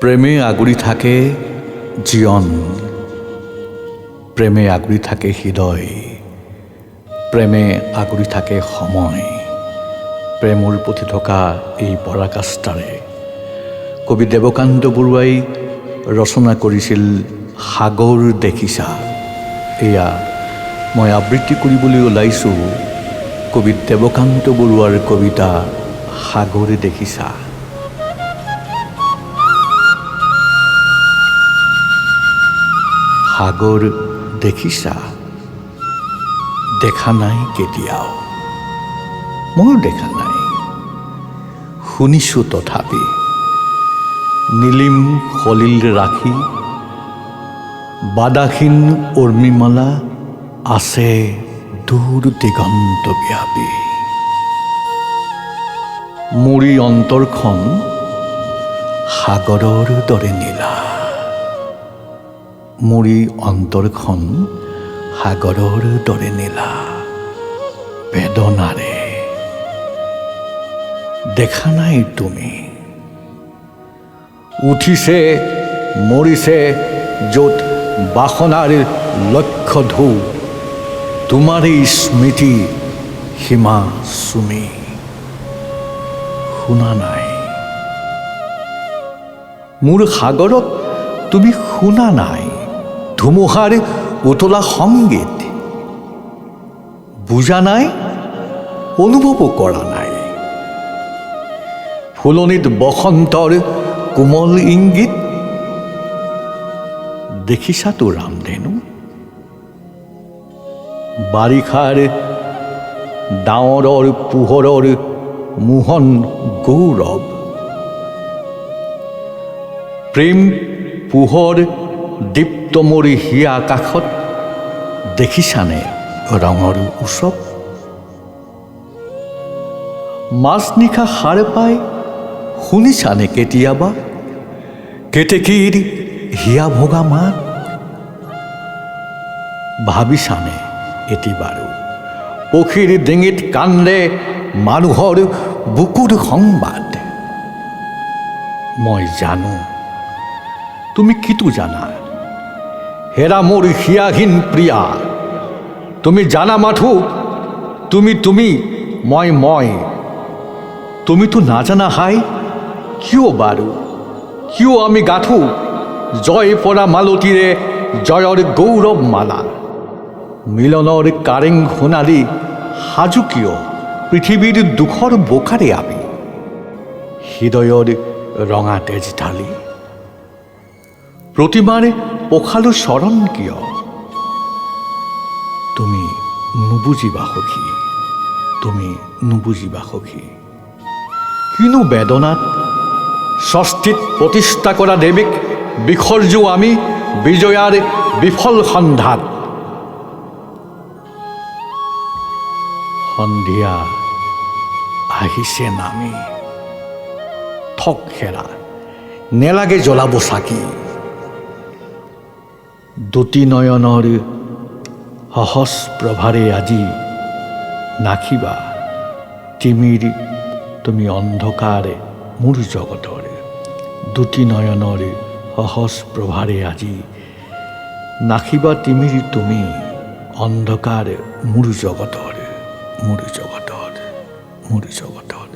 প্ৰেমে আগুৰি থাকে জীৱন, প্ৰেমে আগুৰি থাকে হৃদয়, প্ৰেমে আগুৰি থাকে সময়। প্ৰেমৰ প্ৰতি থকা এই পৰাকাষ্ঠাৰে কবি দেৱকান্ত বৰুৱাই ৰচনা কৰিছিল সাগৰ দেখিছা। এয়া মই আবৃত্তি কৰিবলৈ ওলাইছোঁ কবি দেৱকান্ত বৰুৱাৰ কবিতা সাগৰ দেখিছা। সাগৰ দেখিছা, দেখা নাই কেতিয়াও, ময়ো দেখা নাই, শুনিছোঁ তথাপি। নীলিম সলিল ৰাখি বাদাহীন উৰ্মিমালা আছে দূৰ দিগন্ত ব্যাপী। মুৰি অন্তৰখন সাগৰৰ দৰে নীলা, মুৰি অন্তৰখন সাগৰৰ দৰে নীলা। বেদনাৰে দেখা নাই তুমি, উঠিছে মৰিছে য'ত বাসনাৰ লক্ষ্য ঢৌ, তোমাৰেই স্মৃতি সীমা চুমি। শুনা নাই মোৰ সাগৰত, তুমি শুনা নাই ধুমুহাৰ উতলা সংগীত, বুজা নাই অনুভৱো কৰা নাই ফুলনিত বসন্তৰ কোমল ইংগিত। দেখিছাতো ৰামধেনু, বাৰিষাৰ ডাৱৰৰ পোহৰৰ মোহন গৌৰৱ। প্ৰেম পোহৰ দীপ্ত মোৰ হিয়া আকাশত, দেখিছানে ৰঙৰ উৎসৱ। মাজনিশা সাৰ পাই শুনিছানে কেতিয়াবা কেতেকীৰ হিয়া ভগা মাত। ভাবিছানে এটি বাৰু পক্ষীৰ ডিঙিত কান্দে মানুহৰ বুকুৰ সংবাদ। মই জানো তুমি কিটো জানা, হেৰা মোৰ হিয়াহীন প্ৰিয়া। তুমি জানা মাথো তুমি মই। তুমিতো নাজানা হাই কিয় বাৰু, কিয় আমি গাঁঠো জয় পৰা মালতীৰে জয়ৰ গৌৰৱ মালা। মিলনৰ কাৰেং সোণালী সাজু কিয় পৃথিৱীৰ দুখৰ বোকাৰে আমি। হৃদয়ৰ ৰঙা তেজ ঢালি প্ৰতিমাৰে পখালো চৰণ কিয়। তুমি নুবুজিবা সখী, তুমি নুবুজিবা সখী। কিনো বেদনাত ষষ্ঠীত প্ৰতিষ্ঠা কৰা দেৱীক বিসৰ্জো আমি বিজয়াৰ বিফল সন্ধাত। সন্ধিয়া আহিছে নামি, থক হেৰা নেলাগে জ্বলাব চাকি। দুটি নয়নৰ সহজ প্ৰভাৰে আজি নাখিবা তিমিৰ তুমি অন্ধকাৰ মোৰ জগতৰ। দুটি নয়নৰ সহজ প্ৰভাৰে আজি নাখিবা তিমিৰ তুমি অন্ধকাৰ মোৰ জগতৰ, মোৰ জগতৰ, মোৰ জগতৰ।